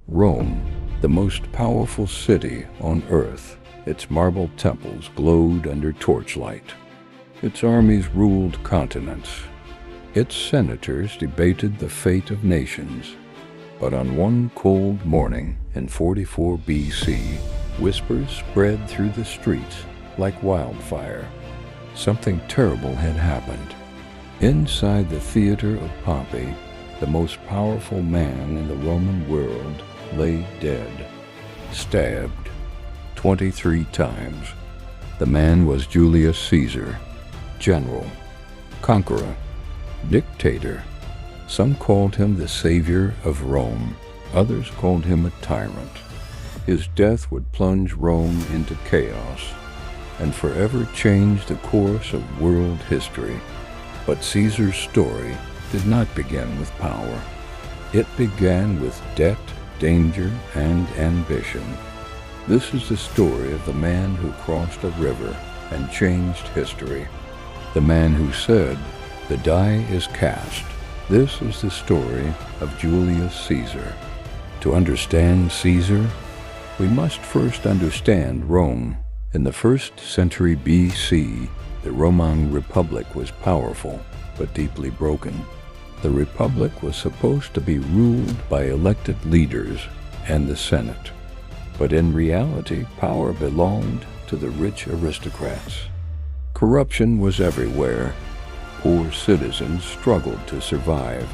Rome, the most powerful city on earth, its marble temples glowed under torchlight. Its armies ruled continents. Its senators debated the fate of nations. But on one cold morning in 44 BC, whispers spread through the streets like wildfire. Something terrible had happened. Inside the theater of Pompey, the most powerful man in the Roman world lay dead, stabbed 23 times. The man was Julius Caesar, general, conqueror, dictator. Some called him the savior of Rome. Others called him a tyrant. His death would plunge Rome into chaos and forever change the course of world history. But Caesar's story did not begin with power. It began with debt, danger, and ambition. This is the story of the man who crossed a river and changed history. The man who said, "The die is cast." This is the story of Julius Caesar. To understand Caesar, we must first understand Rome. In the 1st century BC, the Roman Republic was powerful, but deeply broken. The Republic was supposed to be ruled by elected leaders and the Senate. But in reality, power belonged to the rich aristocrats. Corruption was everywhere. Poor citizens struggled to survive,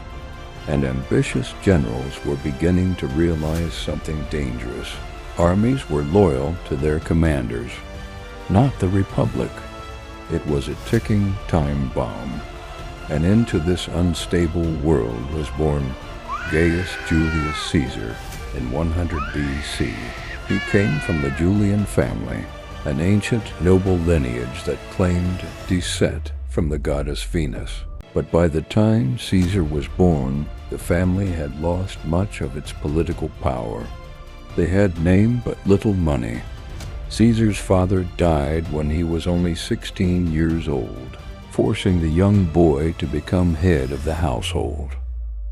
and ambitious generals were beginning to realize something dangerous. Armies were loyal to their commanders, not the Republic. It was a ticking time bomb. And into this unstable world was born Gaius Julius Caesar in 100 BC. He came from the Julian family, an ancient noble lineage that claimed descent from the goddess Venus. But by the time Caesar was born, the family had lost much of its political power. They had name but little money. Caesar's father died when he was only 16 years old, forcing the young boy to become head of the household.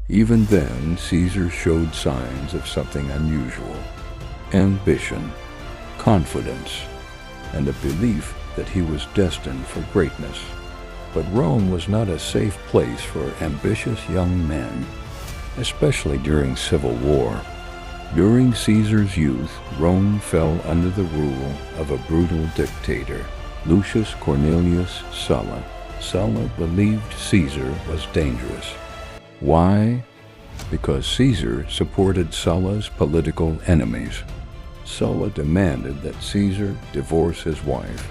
Even then, Caesar showed signs of something unusual: ambition, confidence, and a belief that he was destined for greatness. But Rome was not a safe place for ambitious young men, especially during civil war. During Caesar's youth, Rome fell under the rule of a brutal dictator, Lucius Cornelius Sulla. Sulla believed Caesar was dangerous. Why? Because Caesar supported Sulla's political enemies. Sulla demanded that Caesar divorce his wife.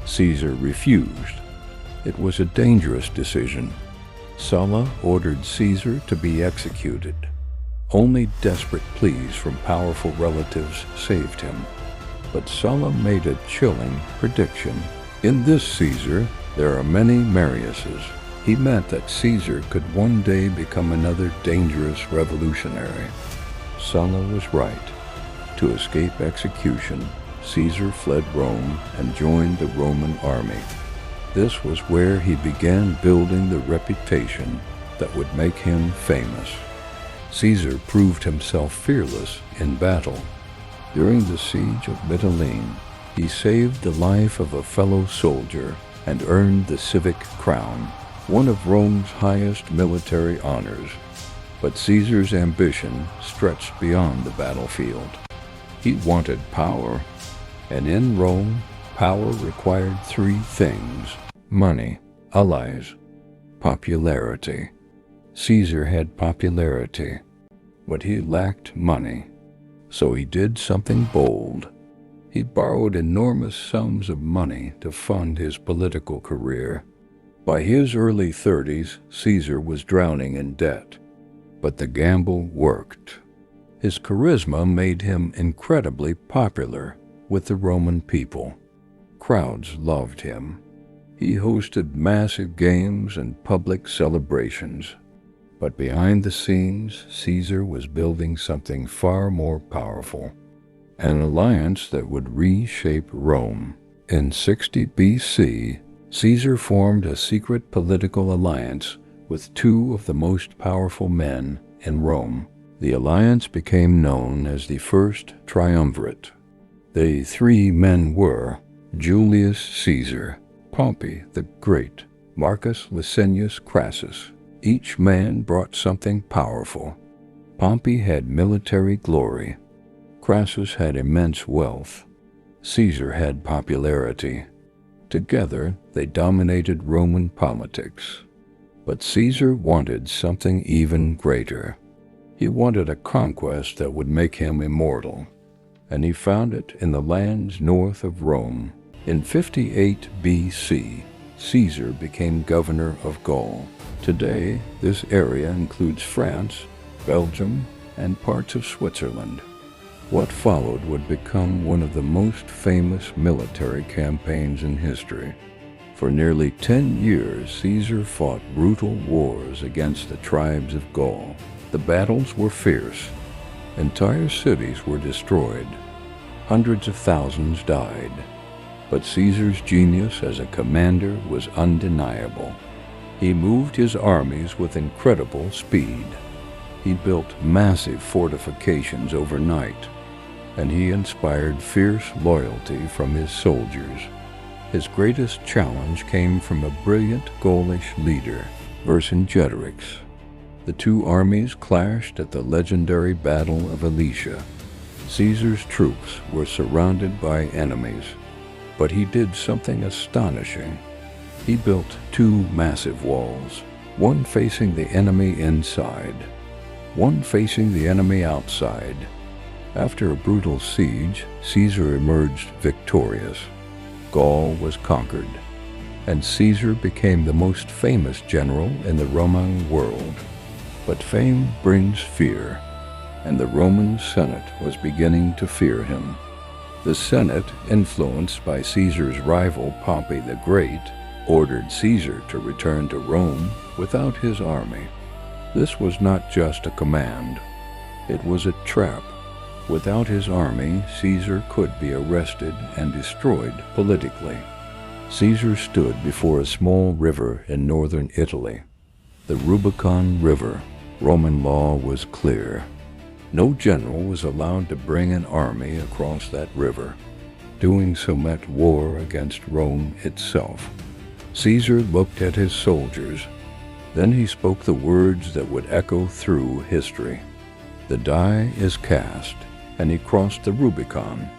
Caesar refused. It was a dangerous decision. Sulla ordered Caesar to be executed. Only desperate pleas from powerful relatives saved him. But Sulla made a chilling prediction. In this Caesar, there are many Mariuses. He meant that Caesar could one day become another dangerous revolutionary. Sulla was right. To escape execution, Caesar fled Rome and joined the Roman army. This was where he began building the reputation that would make him famous. Caesar proved himself fearless in battle. During the siege of Mytilene, he saved the life of a fellow soldier and earned the civic crown, one of Rome's highest military honors. But Caesar's ambition stretched beyond the battlefield. He wanted power, and in Rome, power required 3 things: money, allies, popularity. Caesar had popularity, but he lacked money. So he did something bold. He borrowed enormous sums of money to fund his political career. By his early 30s, Caesar was drowning in debt. But the gamble worked. His charisma made him incredibly popular with the Roman people. Crowds loved him. He hosted massive games and public celebrations. But behind the scenes, Caesar was building something far more powerful: an alliance that would reshape Rome. In 60 BC, Caesar formed a secret political alliance with 2 of the most powerful men in Rome, The alliance became known as the First Triumvirate. The three men were Julius Caesar, Pompey the Great, Marcus Licinius Crassus. Each man brought something powerful. Pompey had military glory. Crassus had immense wealth. Caesar had popularity. Together, they dominated Roman politics. But Caesar wanted something even greater. He wanted a conquest that would make him immortal, and he found it in the lands north of Rome. In 58 BC, Caesar became governor of Gaul. Today, this area includes France, Belgium, and parts of Switzerland. What followed would become one of the most famous military campaigns in history. For nearly 10 years, Caesar fought brutal wars against the tribes of Gaul. The battles were fierce. Entire cities were destroyed. Hundreds of thousands died. But Caesar's genius as a commander was undeniable. He moved his armies with incredible speed. He built massive fortifications overnight, and he inspired fierce loyalty from his soldiers. His greatest challenge came from a brilliant Gaulish leader, Vercingetorix. The two armies clashed at the legendary Battle of Alesia. Caesar's troops were surrounded by enemies, but he did something astonishing. He built two massive walls, one facing the enemy inside, one facing the enemy outside. After a brutal siege, Caesar emerged victorious. Gaul was conquered, and Caesar became the most famous general in the Roman world. But fame brings fear, and the Roman Senate was beginning to fear him. The Senate, influenced by Caesar's rival Pompey the Great, ordered Caesar to return to Rome without his army. This was not just a command. It was a trap. Without his army, Caesar could be arrested and destroyed politically. Caesar stood before a small river in northern Italy, the Rubicon River. Roman law was clear. No general was allowed to bring an army across that river. Doing so meant war against Rome itself. Caesar looked at his soldiers. Then he spoke the words that would echo through history. The die is cast, and he crossed the Rubicon.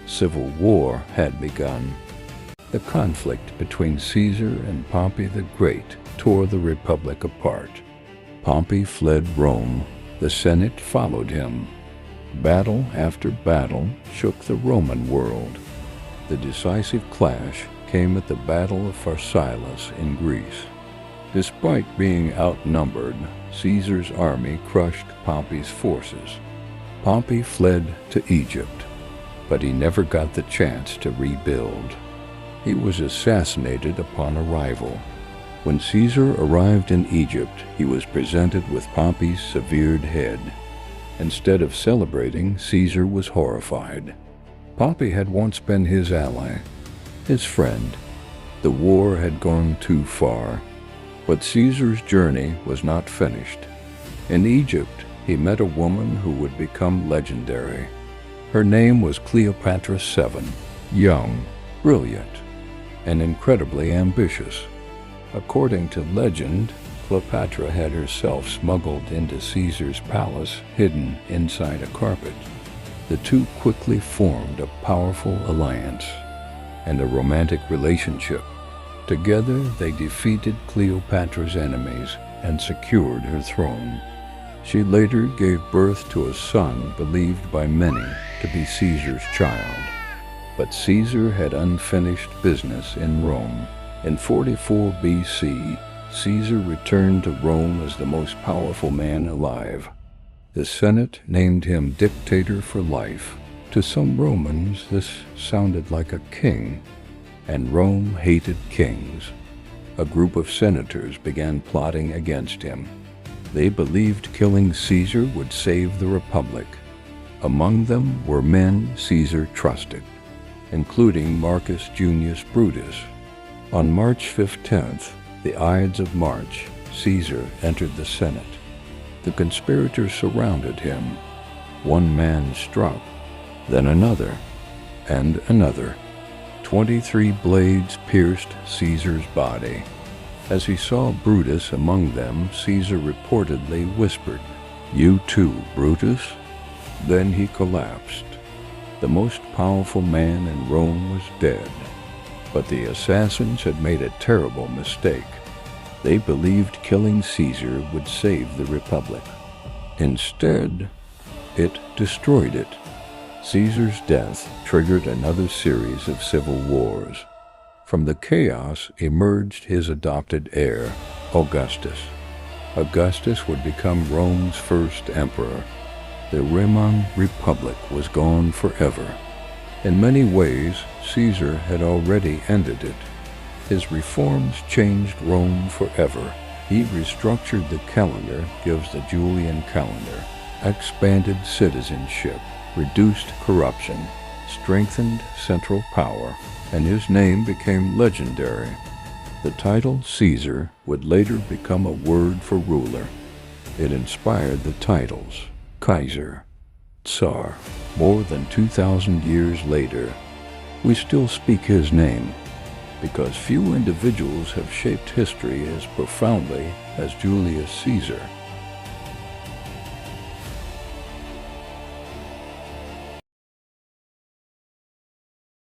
Civil war had begun. The conflict between Caesar and Pompey the Great tore the Republic apart. Pompey fled Rome. The Senate followed him. Battle after battle shook the Roman world. The decisive clash came at the Battle of Pharsalus in Greece. Despite being outnumbered, Caesar's army crushed Pompey's forces. Pompey fled to Egypt, but he never got the chance to rebuild. He was assassinated upon arrival. When Caesar arrived in Egypt, he was presented with Pompey's severed head. Instead of celebrating, Caesar was horrified. Pompey had once been his ally, his friend. The war had gone too far. But Caesar's journey was not finished. In Egypt, he met a woman who would become legendary. Her name was Cleopatra VII, young, brilliant, and incredibly ambitious. According to legend, Cleopatra had herself smuggled into Caesar's palace, hidden inside a carpet. The two quickly formed a powerful alliance and a romantic relationship. Together, they defeated Cleopatra's enemies and secured her throne. She later gave birth to a son believed by many to be Caesar's child. But Caesar had unfinished business in Rome. In 44 BC, Caesar returned to Rome as the most powerful man alive. The Senate named him dictator for life. To some Romans, this sounded like a king, and Rome hated kings. A group of senators began plotting against him. They believed killing Caesar would save the Republic. Among them were men Caesar trusted, including Marcus Junius Brutus. On March 15th, the Ides of March, Caesar entered the Senate. The conspirators surrounded him. One man struck, then another, and another. 23 blades pierced Caesar's body. As he saw Brutus among them, Caesar reportedly whispered, "You too, Brutus?" Then he collapsed. The most powerful man in Rome was dead. But the assassins had made a terrible mistake. They believed killing Caesar would save the Republic. Instead, it destroyed it. Caesar's death triggered another series of civil wars. From the chaos emerged his adopted heir, Augustus. Augustus would become Rome's first emperor. The Roman Republic was gone forever. In many ways, Caesar had already ended it. His reforms changed Rome forever. He restructured the calendar, gives the Julian calendar, expanded citizenship, reduced corruption, strengthened central power, and his name became legendary. The title Caesar would later become a word for ruler. It inspired the titles Kaiser, Tsar. More than 2,000 years later, we still speak his name because few individuals have shaped history as profoundly as Julius Caesar.